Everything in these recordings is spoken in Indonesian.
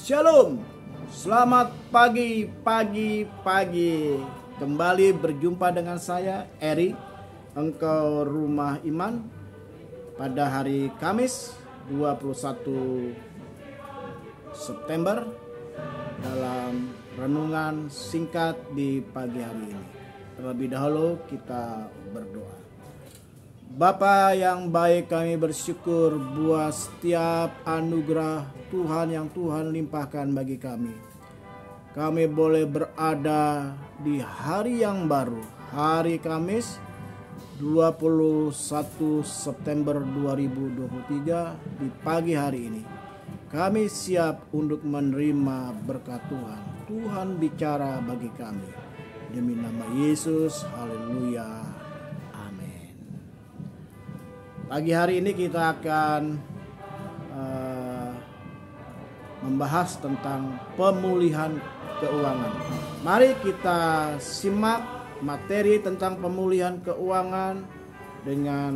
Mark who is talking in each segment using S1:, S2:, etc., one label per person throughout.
S1: Shalom, selamat pagi. Kembali berjumpa dengan saya, Eri, Engkau Rumah Iman, pada hari Kamis 21 September dalam renungan singkat di pagi hari ini. Terlebih dahulu kita berdoa. Bapa yang baik, kami bersyukur buat setiap anugerah Tuhan yang Tuhan limpahkan bagi kami. Kami boleh berada di hari yang baru, hari Kamis 21 September 2023 di pagi hari ini. Kami siap untuk menerima berkat Tuhan. Tuhan bicara bagi kami. Demi nama Yesus, haleluya. Pagi hari ini kita akan membahas tentang pemulihan keuangan. Mari kita simak materi tentang pemulihan keuangan dengan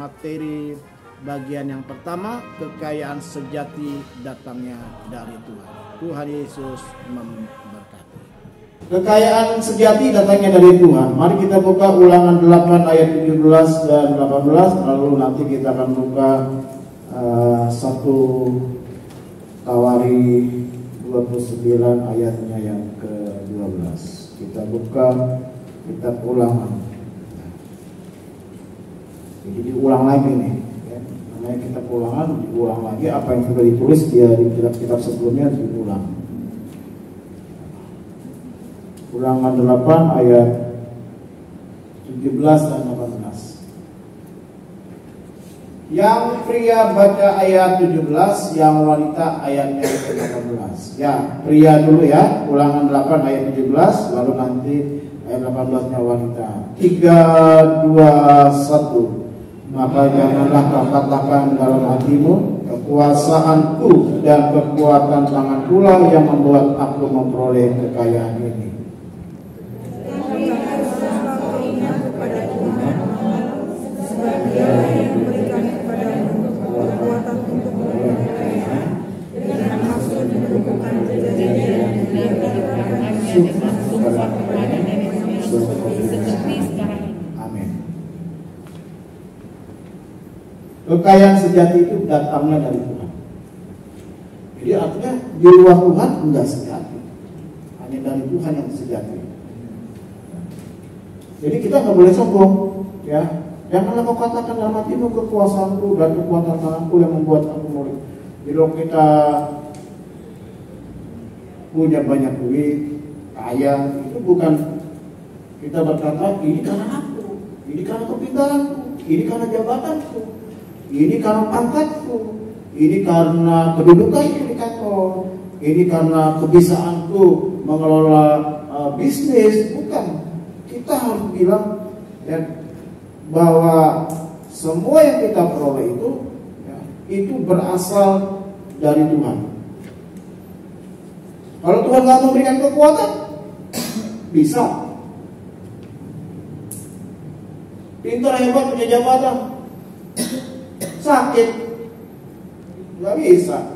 S1: materi bagian yang pertama, kekayaan sejati datangnya dari Tuhan. Tuhan Yesus memberkati. Kekayaan sejati datangnya dari Tuhan. Mari kita buka Ulangan 8 ayat 17 dan 18. Lalu nanti kita akan buka 1 Tawari 29 ayatnya yang ke-12. Kita buka kitab Ulangan. Jadi diulang lagi nih, ya. Namanya kitab Ulangan, diulang lagi apa yang sudah ditulis dia di kitab-kitab sebelumnya diulang. Ulangan 8 ayat 17 dan 18. Yang pria baca ayat 17, yang wanita ayatnya 18. Ya, pria dulu ya. Ulangan 8 ayat 17, lalu nanti ayat 18-nya wanita. 3, 2, 1. Maka janganlah kau katakan dalam hatimu, kekuasaanku dan kekuatan tangankulah yang membuat aku memperoleh kekayaan ini. Amin. Kekayaan sejati itu datangnya dari Tuhan. Jadi artinya di luar Tuhan enggak sejati. Hanya dari Tuhan yang sejati. Jadi kita nggak boleh sombong, ya. Janganlah kau katakan dalam hatimu, kekuasaanku dan kekuatan tanganku yang membuat aku murid. Jadi kalau kita punya banyak duit, kaya, itu bukan kita berkata ini karena aku, ini karena kepintaranku, ini karena jabatanku, ini karena pangkatku, ini karena kedudukanku di kantor, ini karena kebisaanku mengelola bisnis. Bukan. Kita harus bilang ya, bahwa semua yang kita peroleh itu ya, itu berasal dari Tuhan. Kalau Tuhan nggak memberikan kekuatan, bisa. Pintar, hebat, punya jabatan, sakit, nggak bisa.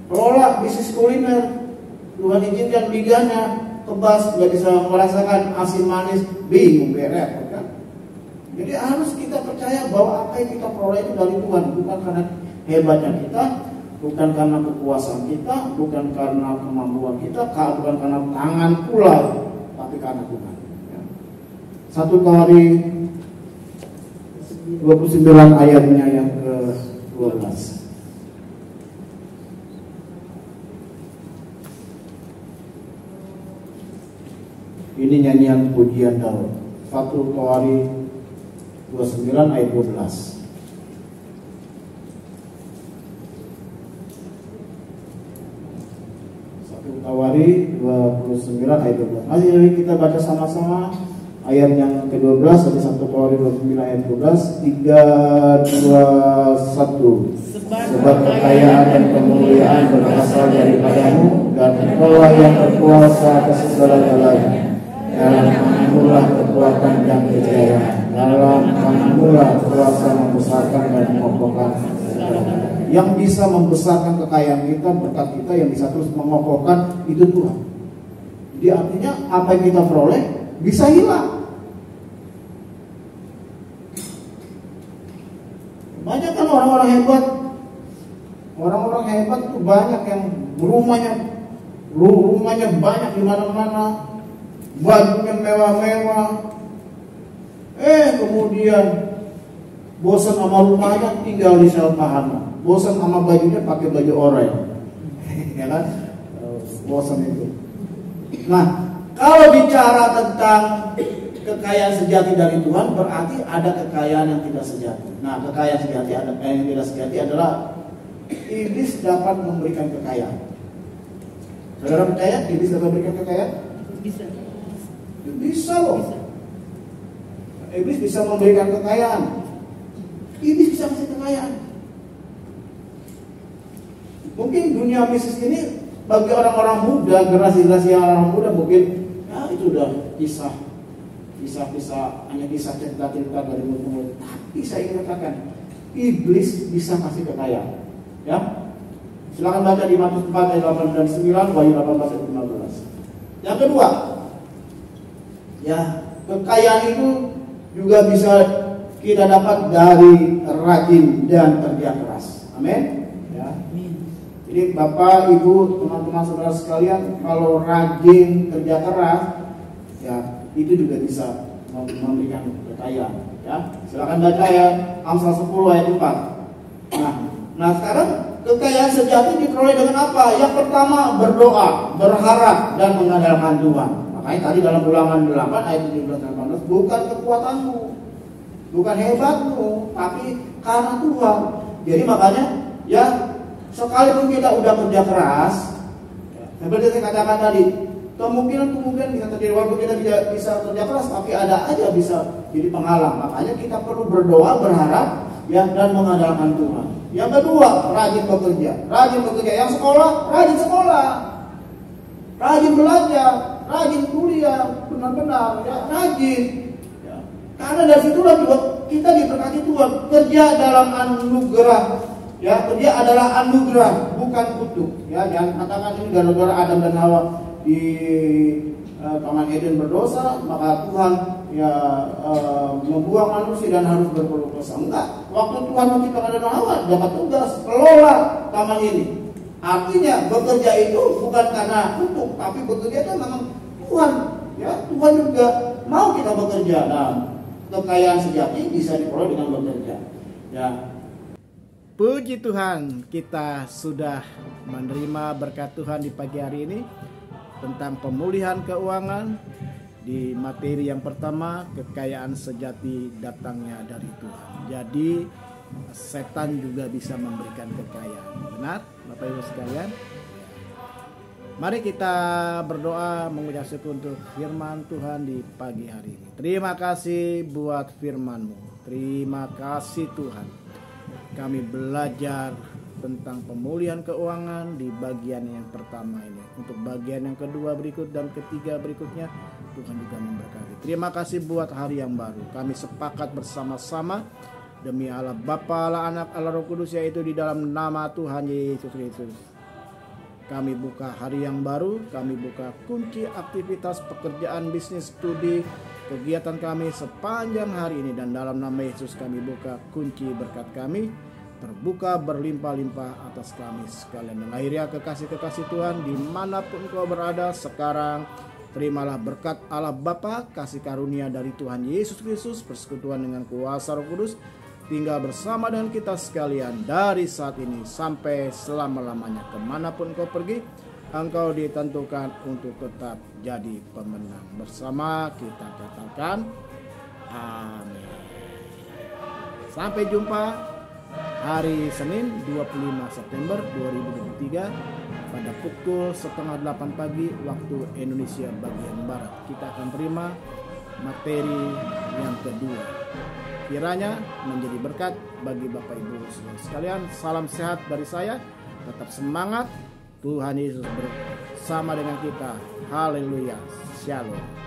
S1: Kelola bisnis kuliner, Tuhan izinkan biganya kebas, nggak bisa merasakan asin manis, bingung, beret, kan? Jadi harus kita percaya bahwa apa yang kita peroleh itu dari Tuhan, bukan karena hebatnya kita, bukan karena kekuasaan kita, bukan karena kemampuan kita, bukan karena tangan pula, tapi karena Tuhan. 1 Tawari 29 ayatnya yang ke-12. Ini nyanyian pujian Daud. 1 Tawari 29 ayat 12. Tawari 29 ayat 12. Mari kita baca sama-sama ayat yang ke-12 dari 1 Tawari 29 ayat 12. 3, 2, 1. Sebab kekayaan dan kemuliaan berasal daripadamu, dan Engkaulah yang berkuasa atas segala-galanya. Dalam tanganmu-lah kekuatan dan kejayaan. Dalam tanganmu-lah kuasa membesarkan dan mengokohkan segala-galanya. yang bisa membesarkan kekayaan kita, berkat kita, yang bisa terus mengokohkan itu Tuhan. Jadi artinya apa yang kita peroleh bisa hilang. Banyak kan orang-orang hebat. Orang-orang hebat itu banyak yang rumahnya banyak di mana-mana, bajunya mewah-mewah. Kemudian bosan sama rumahnya, tinggal di sel tahanan. Bosan sama bajunya, pakai baju oranye. Ya kan? Bosan itu. Nah, kalau bicara tentang kekayaan sejati dari Tuhan, berarti ada kekayaan yang tidak sejati. Nah, kekayaan sejati yang tidak sejati adalah iblis dapat memberikan kekayaan. Saudara percaya iblis dapat memberikan kekayaan?
S2: Bisa.
S1: Bisa loh. Iblis bisa memberikan kekayaan. Iblis bisa kasih kekayaan. Mungkin dunia bisnis ini bagi orang-orang muda, generasi orang muda mungkin ya itu udah kisah, hanya kisah cerita-cerita dari mulut. Tapi saya ingin katakan, iblis bisa kasih kekayaan. Ya, silakan baca di Matius 4 ayat 8 dan 9, Wahyu 18 ayat 15. Yang kedua, ya kekayaan itu juga bisa kita dapat dari rajin dan kerja keras. Amin. Ya. Jadi Bapak, Ibu, teman-teman saudara sekalian, kalau rajin kerja keras, ya itu juga bisa memberikan kekayaan. Ya, silakan baca ya Amsal 10 ayat 4. Nah sekarang kekayaan sejati diperoleh dengan apa? Yang pertama berdoa, berharap dan mengandalkan Tuhan. Makanya tadi dalam Ulangan 8 ayat 17 dan 18, bukan kekuatanmu, bukan hebatmu, tapi karena Tuhan. Jadi makanya ya sekalipun kita udah kerja keras, seperti saya katakan tadi, kemungkinan bisa terjadi walaupun kita tidak bisa kerja keras, tapi ada aja bisa jadi penghalang. Makanya kita perlu berdoa, berharap, ya, dan mengandalkan Tuhan. Yang kedua, rajin bekerja. Yang sekolah, rajin sekolah, rajin belajar, rajin kuliah, benar-benar ya rajin. Ya. Karena dari situlah juga kita diberkati Tuhan. Kerja dalam anugerah. Ya, kerja adalah anugerah, bukan kutuk. Ya, jangan katakan ini gara-gara Adam dan Hawa di Taman Eden berdosa, maka Tuhan ya membuang manusia dan harus berkeluh kesah. Enggak. Waktu Tuhan menciptakan Adam dan Hawa, dapat tugas kelola taman ini. Artinya bekerja itu bukan karena kutuk, tapi bekerja itu memang Tuhan. Ya, Tuhan juga mau kita bekerja. Nah, kekayaan sejati bisa diperoleh dengan bekerja. Ya.
S3: Puji Tuhan, kita sudah menerima berkat Tuhan di pagi hari ini tentang pemulihan keuangan. Di materi yang pertama, kekayaan sejati datangnya dari Tuhan. Jadi setan juga bisa memberikan kekayaan. Benar, Bapak Ibu sekalian? Mari kita berdoa mengucap syukur untuk firman Tuhan di pagi hari ini. Terima kasih buat firman-Mu. Terima kasih Tuhan. Kami belajar tentang pemulihan keuangan di bagian yang pertama ini. Untuk bagian yang kedua berikut dan ketiga berikutnya, Tuhan juga memberkati. Terima kasih buat hari yang baru. Kami sepakat bersama-sama demi Allah Bapa, Allah Anak, Allah Roh Kudus, yaitu di dalam nama Tuhan Yesus Kristus. Kami buka hari yang baru, kami buka kunci aktivitas pekerjaan, bisnis, studi, kegiatan kami sepanjang hari ini. Dan dalam nama Yesus kami buka kunci berkat kami, terbuka berlimpah-limpah atas kami sekalian. Dan akhirnya kekasih-kekasih Tuhan dimanapun kau berada sekarang, terimalah berkat Allah Bapa, kasih karunia dari Tuhan Yesus Kristus, persekutuan dengan kuasa Roh Kudus, tinggal bersama dengan kita sekalian dari saat ini sampai selama-lamanya. Kemanapun kau pergi, engkau ditentukan untuk tetap jadi pemenang. Bersama kita katakan amin. Sampai jumpa hari Senin 25 September 2023 pada pukul 7:30 pagi waktu Indonesia bagian Barat. Kita akan terima materi yang kedua. Kiranya menjadi berkat bagi Bapak Ibu sekalian. Salam sehat dari saya. Tetap semangat. Tuhan Yesus bersama dengan kita. Haleluya. Shalom.